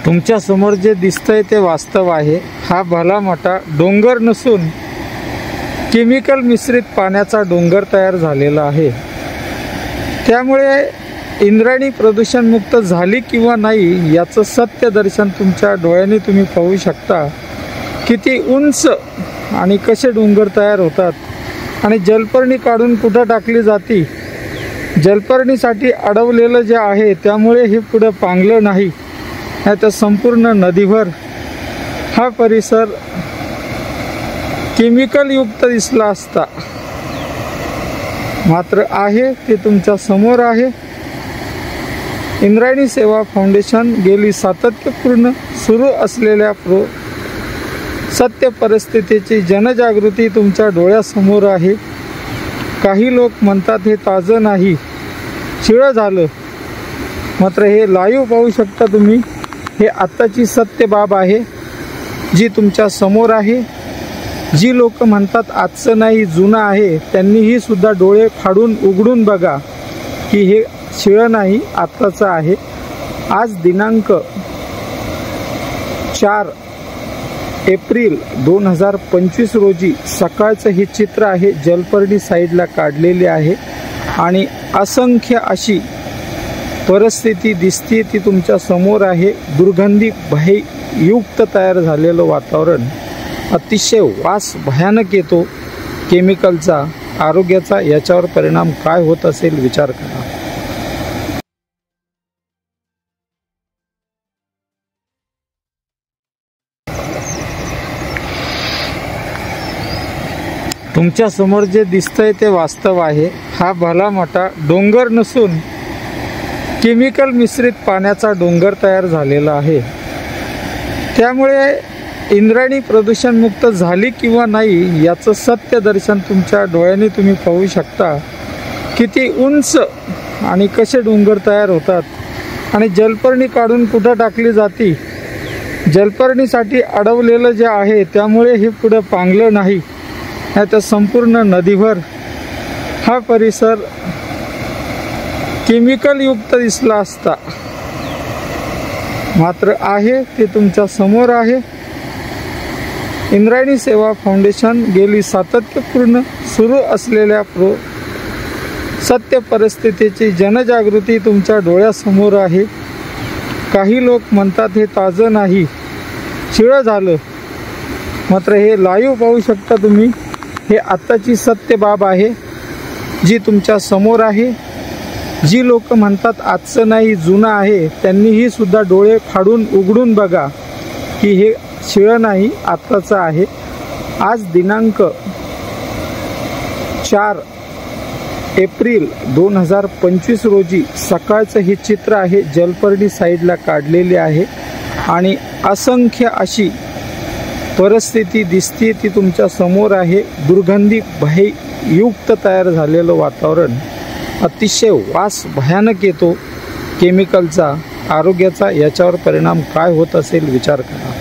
तुमच्या समोर जे दिसतंय ते वास्तव आहे। हा भला मोठा डोंगर नसून केमिकल मिश्रित पाण्याचा डोंगर तयार झालेला आहे। त्यामुळे इंद्रायणी प्रदूषण मुक्त झाली किंवा नाही याचं सत्य दर्शन तुमच्या डोळ्यांनी तुम्ही पाहू शकता। किती उंच आणि कसे डोंगर तयार होतात आणि जलपर्णी काढून कुठं टाकली जाती। जलपर्णीसाठी अडवलेलं जे आहे त्यामुळे हे पुढे पांगलं नाही, तर संपूर्ण नदीभर हा परिसर केमिकल युक्त दिसला असता। मात्र आहे ते तुमच्या समोर आहे। इंद्रायणी सेवा फाउंडेशन गेली सातत्यपूर्ण सुरू असलेल्या सत्य परिस्थितीची जनजागृती तुमच्या डोळ्यासमोर आहे। काही लोक म्हणतात हे ताजं नाही, शिळं झालं, मात्र हे लाईव्ह पाहू शकता तुम्ही। हे आत्ताची सत्य बाब आहे जी तुमच्या समोर आहे। जी लोक म्हणतात आजचं नाही जुनं आहे, त्यांनीही सुद्धा डोळे फाडून उघडून बघा की हे शिळं नाही, आत्ताचं आहे। आज दिनांक 4 एप्रिल 2025 रोजी सकाळचं हे चित्र आहे। जलपर्णी साईडला काढलेले आहे आणि असंख्य अशी परिस्थिती दिसते ती तुमच्या समोर आहे। दुर्गंधी भययुक्त तयार झालेलं वातावरण, अतिशय वास भयानक येतो केमिकलचा, आरोग्याचा। याच्यावर परिणाम काय होत असेल विचार करा। तुमच्या समोर जे दिसतंय ते वास्तव आहे। हा भला मोठा डोंगर नसून केमिकल मिश्रित पाण्याचा डोंगर तयार झालेला आहे। त्यामुळे इंद्रायणी प्रदूषण मुक्त झाली किंवा नाही याचं सत्य दर्शन तुमच्या डोळ्यांनी तुम्ही पाहू शकता। किती उंच आणि कसे डोंगर तयार होतात आणि जलपर्णी काढून कुठं टाकली जाती। जलपर्णीसाठी अडवलेलं जे आहे त्यामुळे हे पुढे पांगलं नाही, तर संपूर्ण नदीभर हा परिसर केमिकल युक्त दिसला असता। मात्र आहे ते तुमच्या समोर आहे। इंद्रायणी सेवा फाउंडेशन गेली सातत्यपूर्ण सुरू असलेल्या सत्य परिस्थितीची जनजागृती तुमच्या डोळ्यासमोर आहे। काही लोक म्हणतात हे ताजं नाही, शिळं झालं, मात्र हे लाईव्ह पाहू शकता तुम्ही। हे आत्ताची सत्य बाब आहे जी तुमच्या समोर आहे। जी लोक म्हणतात आजचं नाही जुनं आहे, त्यांनीही सुद्धा डोळे फाडून उघडून बघा की हे शिळं नाही, आत्ताचं आहे। आज दिनांक 4 एप्रिल 2025 रोजी सकाळचं हे चित्र आहे। जलपर्णी साईडला काढलेले आहे आणि असंख्य अशी परिस्थिती दिसते ती तुमच्या समोर आहे। दुर्गंधी भययुक्त तयार झालेलं वातावरण, अतिशय वास भयानक येतो केमिकलचा, आरोग्याचा। याच्यावर परिणाम काय होत असेल विचार करा।